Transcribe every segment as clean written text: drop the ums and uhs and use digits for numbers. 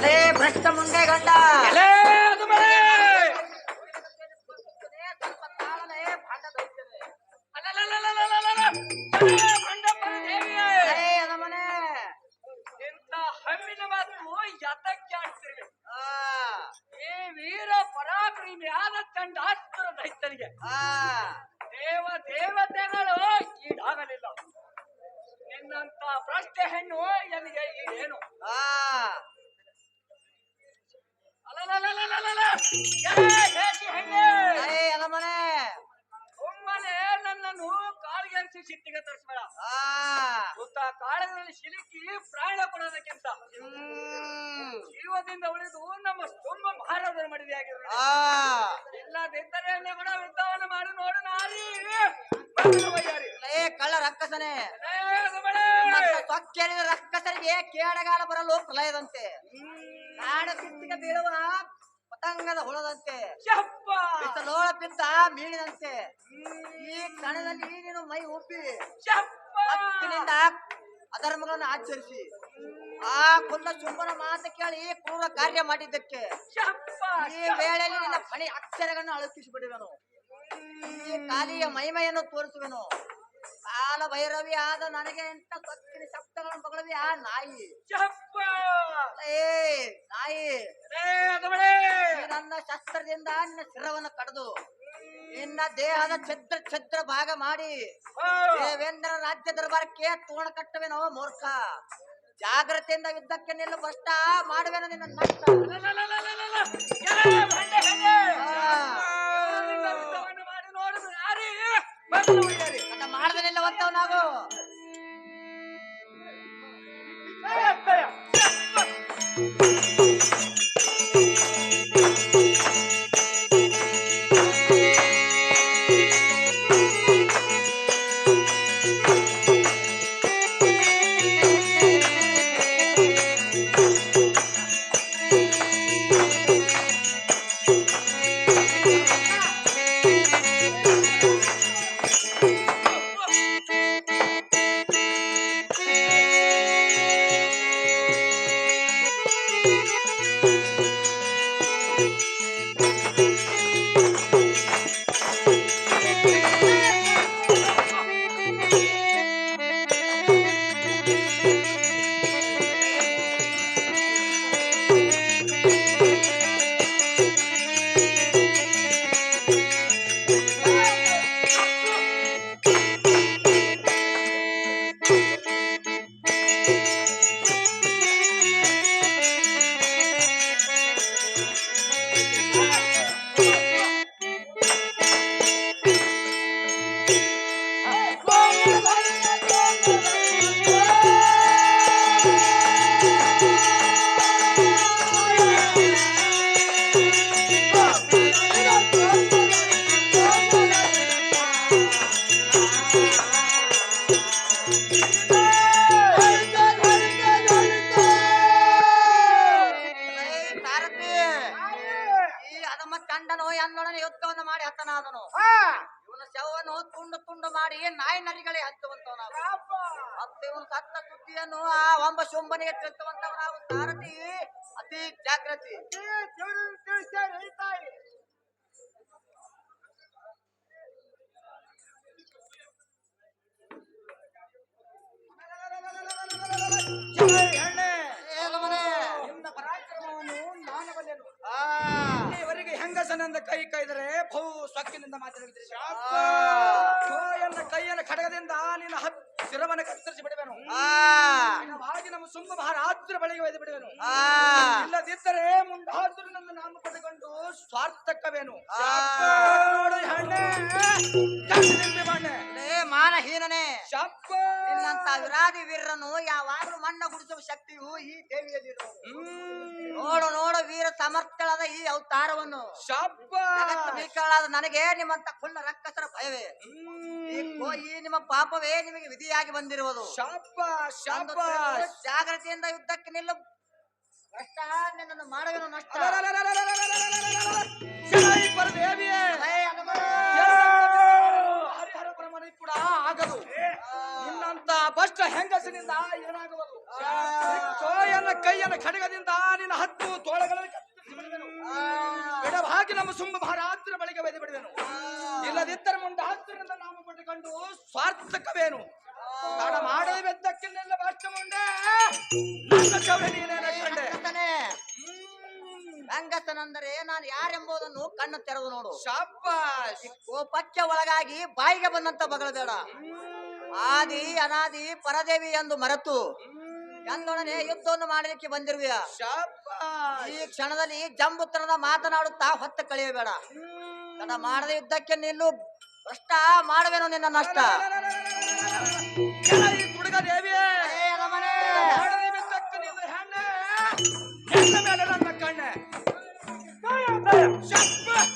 ಲೇ ಭ್ರಷ್ಟ ಮುಂಡೆ ಗಂಡ ಎಲೆ ಅದು ಮಳೆ ಸ್ವಲ್ಪ ತಾಳಲೇ ಭಾಂಡ ದೊಯ್ತದೆ. ಅಲಲಲಲಲಲಲಲ. ಮಂಡಪದ ದೇವಿಯೇ ಲೇ ಅದ ಮನೆ ಇಂಥ ಹಮ್ಮಿನ ಮಾತು ಯಾತಕ್ಕೆ ಆಡ್ತಿರ್ವಿ ಆ ಈ ವೀರ ಪರಾಕ್ರಮಿಯಾದ ಚಂಡಾಸ್ತ್ರ ದೈತ್ಯನಿಗೆ ಆ ದೇವತೆಗಳು ಈಡಾಗಲಿಲ್ಲ. ನಿನ್ನಂತ ಭ್ರಷ್ಟ ಹೆಣ್ಣು ಎಲ್ಲಿಗೆ ಈಡೇನು? ಆ ಅಲಲಲಲಲಲಲ. ಹೇಸಿ ಹೆಣ್ಣೆ ಲೇ ಅದ ಮನೆ ಒಮ್ಮನೆ ನನ್ನನ್ನು ಕಾಳಿಗೆರಿಸಿ ಸಿಟ್ಟಿಗೆ ತರಿಸ್ಬೇಡ. ಆ ಸುತ್ತ ಕಾಳಗದಲ್ಲಿ ಸಿಲುಕಿ ಪ್ರಾಣ ಕೊಡೋದಕ್ಕಿಂತ ಜೀವದಿಂದ ಉಳಿದು ನಮ್ಮ ತುಂಬ ಮಹಾರಾಜರ ಮಡಿದಿಯಾಗಿರೋಣ. ಆ ಇಲ್ಲದಿದ್ದರೆ ಕೂಡ ಯುದ್ಧವನ್ನು ಮಾಡಿ ನೋಡು ನಾರಿ. ಲೇ ಕಳ್ಳ ರಕ್ಕಸನೆ ಸೊಕ್ಕೇರಿದ ರಕ್ಕಸರಿಗೆ ಕೇಡಗಾಲ ಬರಲು ಪ್ರಲಯದಂತೆ ನಾಡ ಸಿಟ್ಟಿಗೆ ಬೀಳುವ ಪತಂಗದ ಹುಳದಂತೆ ಬಿಸಲೋಳ ಬಿದ್ದ ಮೀನಿನಂತೆ ಈ ಕ್ಷಣದಲ್ಲಿ ನೀನು ಮೈ ಉಬ್ಬಿ ಹಕ್ಕಿನಿಂದ ಅಧರ್ಮಗಳನ್ನು ಆಚರಿಸಿ ಆ ಕುಲ್ಲ ಚುಂಬನ ಮಾತು ಕೇಳಿ ಕ್ರೂರ ಕಾರ್ಯ ಮಾಡಿದ್ದಕ್ಕೆ ಈ ವೇಳೆಯಲ್ಲಿ ನಿನ್ನ ಫಣಿ ಅಕ್ಷರಗಳನ್ನು ಅಳುಕಿಸಿ ಬಿಡುವೆನು. ಈ ಕಾಲಿಯ ಮಹಿಮೆಯನ್ನು ತೋರಿಸುವೆನು. ಕಾಲ ಭೈರವಿ ಆದ ನನಗೆ ಎಂತ ಸೊಕ್ಕಿನ ಶಬ್ದಗಳನ್ನು ಬಗಳವಿ ಆ ನಾಯಿ ನಾಯಿ ನನ್ನ ಶಸ್ತ್ರದಿಂದ ನಿನ್ನ ಶಿರವನ್ನು ಕಡಿದು ನಿನ್ನ ದೇಹದ ಛದ್ರ ಛದ್ರ ಭಾಗ ಮಾಡಿ ದೇವೇಂದ್ರ ರಾಜ್ಯ ದರ್ಬಾರಕ್ಕೆ ತೋಣ ಕಟ್ಟುವೆನೋ ಮೂರ್ಖ. ಜಾಗ್ರತೆಯಿಂದ ಯುದ್ಧಕ್ಕೆ ನಿಲ್ಲು ಭ್ರಷ್ಟ ಮಾಡುವೆನು ನಿನ್ನ ನಷ್ಟ. ಮಾಡದನಿಲ್ಲವಂತವ್ ನಾವು ಯುದ್ಧವನ್ನು ಮಾಡಿ ಹತನಾದನು. ಇವನ ಶವವನ್ನು ತುಂಡು ತುಂಡು ಮಾಡಿ ನಾಯಿ ನರಿಗಳೇ ಹಚ್ಚುವಂತವ ಮತ್ತೆ ಇವನು ಸತ್ತ ಸುದ್ದಿಯನ್ನು ಆ ಒಂಬ ಶುಂಭನಿಗೆ ತಿಳಿಸುವಂತವ ನಾವು. ಸಾರಥಿ ಅತಿ ಜಾಗೃತಿ. ಇವರಿಗೆ ಹೆಂಗಸನಿಂದ ಕೈ ಕೈದರೆ ಬಹು ಸೊಕ್ಕಿನಿಂದ ಮಾತಾಡಿದ್ರಿ. ಕೈಯನ್ನು ಖಡ್ಗದಿಂದ ನಿನ್ನ ಶಿರವನ್ನು ಕತ್ತರಿಸಿ ಬಿಡುವೆನು. ಹಾಗೆ ನಮ್ಮ ಸುಮ್ಮ ಮಹಾರಾಜರ ಬಳಿಗೆ ಒಯ್ದು ಬಿಡುವೆನು. ಇಲ್ಲದಿದ್ದರೆ ಮುಂದಾದ್ರಿಂದ ನಾನು ಪಡೆದುಕೊಂಡು ಸ್ವಾರ್ಥಕವೇನು. ಮಾನಹೀನನೇ ನಿನ್ನಂತ ವಿರಾದಿ ವೀರನು ಯಾವಾಗಲೂ ಮಣ್ಣ ಗುಡಿಸುವ ಶಕ್ತಿಯು ಈ ದೇವಿಯಲ್ಲಿರು. ನೋಡು ನೋಡು ವೀರ ಸಮರ್ಥಳಾದ ಈ ಅವತಾರವನ್ನು ಮೀಕಳಾದ ನನಗೆ ನಿಮ್ಮಂತ ಕುಳ್ಳ ರಕ್ಕಸರ ಭಯವೇ ಈ ನಿಮ್ಮ ಪಾಪವೇ ನಿಮಗೆ ವಿಧಿಯಾಗಿ ಬಂದಿರುವುದು. ಜಾಗ್ರತೆಯಿಂದ ಯುದ್ಧಕ್ಕೆ ನಿಲ್ಲು ಕಷ್ಟ ನಿನ್ನನ್ನು ಮಾಡುವೆನು ನಷ್ಟ. ಮಾಡಿ ಕೂಡ ಆಗದು. ನಿನ್ನಂತ ಬಷ್ಟ ಹೆಂಗಸಿನಿಂದ ಏನಾಗುವುದು? ಸೋಯನ ಕೈಯನ ಖಡ್ಗದಿಂದ ನಿನ್ನ ಹತ್ತು ತೋಳಗಳನ್ನು ಕತ್ತರಿಸಿ ಬಿಡುವೆನು. ಎಡಭಾಗಿ ನಮ್ಮ ಸುಂಬ ಮಹಾರಾಜರ ಬಳಿಗೆ ಒಯ್ದು ಬಿಡುವೆನು. ಇಲ್ಲದಿದ್ದರೆ ಮುಂದೆ ಹತ್ತಿರದಿಂದ ನಾವು ಪಟ್ಟುಕೊಂಡು ಸ್ವಾರ್ಥಕವೇನು ತಡ ಮಾಡಬೇದ್ದಕ್ಕಿಲ್ಲ ಬಷ್ಟ ಮುಂದೆ ನನ್ನ ಶೌರ್ಯ ನೀನೇನ ಕಂಡೆ. ರಂಗಸ್ಥನಂದರೆ ನಾನು ಯಾರೆಂಬುದನ್ನು ಕಣ್ಣು ತೆರೆದು ನೋಡು. ಶಾಬಾಷ್. ಕೋಪಕ್ಕೆ ಒಳಗಾಗಿ ಬಾಯಿಗೆ ಬಂದಂತ ಬಗಳಬೇಡ. ಆದಿ ಅನಾದಿ ಪರದೇವಿ ಎಂದು ಮರೆತು ಎಂದೊಡನೆ ಯುದ್ಧವನ್ನು ಮಾಡಲಿಕ್ಕೆ ಬಂದಿರುವೆಯ. ಶಾಬಾಷ್. ಈ ಕ್ಷಣದಲ್ಲಿ ಜಂಬುತನದ ಮಾತನಾಡುತ್ತಾ ಹೊತ್ತ ಕಳೆಯಬೇಡ. ತಡ ಮಾಡದ ಯುದ್ಧಕ್ಕೆ ನಿಲ್ಲು, ಭ್ರಷ್ಟ ಮಾಡುವೆನು ನಿನ್ನ ನಷ್ಟ. ಈ ಹುಡುಗ ದೇವಿಯೇ ಮಾಡದೆ ಬಿದ್ದಕ್ಕ ನಿನ್ನ ಹೆಣ್ಣೆ, ಹೆಣ್ಣ ಮೇಲೆ ನನ್ನ ಕಣ್ಣೆ. ಶಾಬಾಷ್.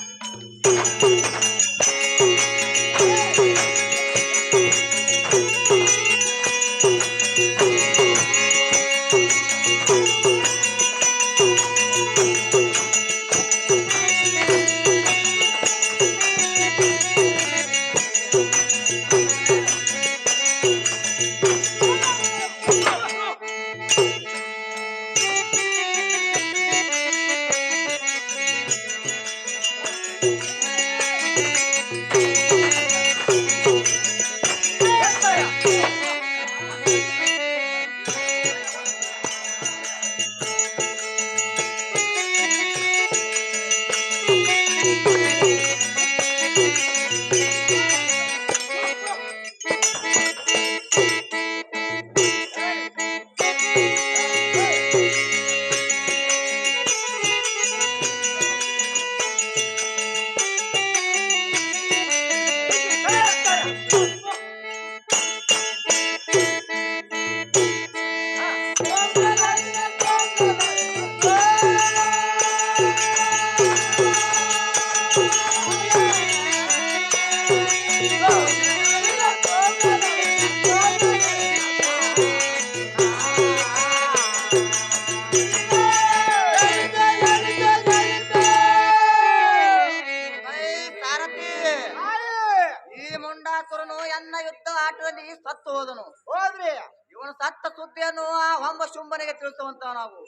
ಎನ್ನ ಯುದ್ಧ ಆಟದಲ್ಲಿ ಸತ್ತು ಹೋದನು. ಹೋದ್ರಿ ಇವನು ಸತ್ತ ಸುದ್ದಿಯನ್ನು ಆ ಹೊಂಬ ಶುಂಭನಿಗೆ ತಿಳಿಸುವಂತ ನಾವು.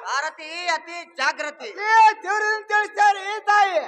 ಭಾರತಿ ಅತಿ ಜಾಗೃತಿ ತಿಳಿಸ್ತಾರಿ ತಾಯಿ.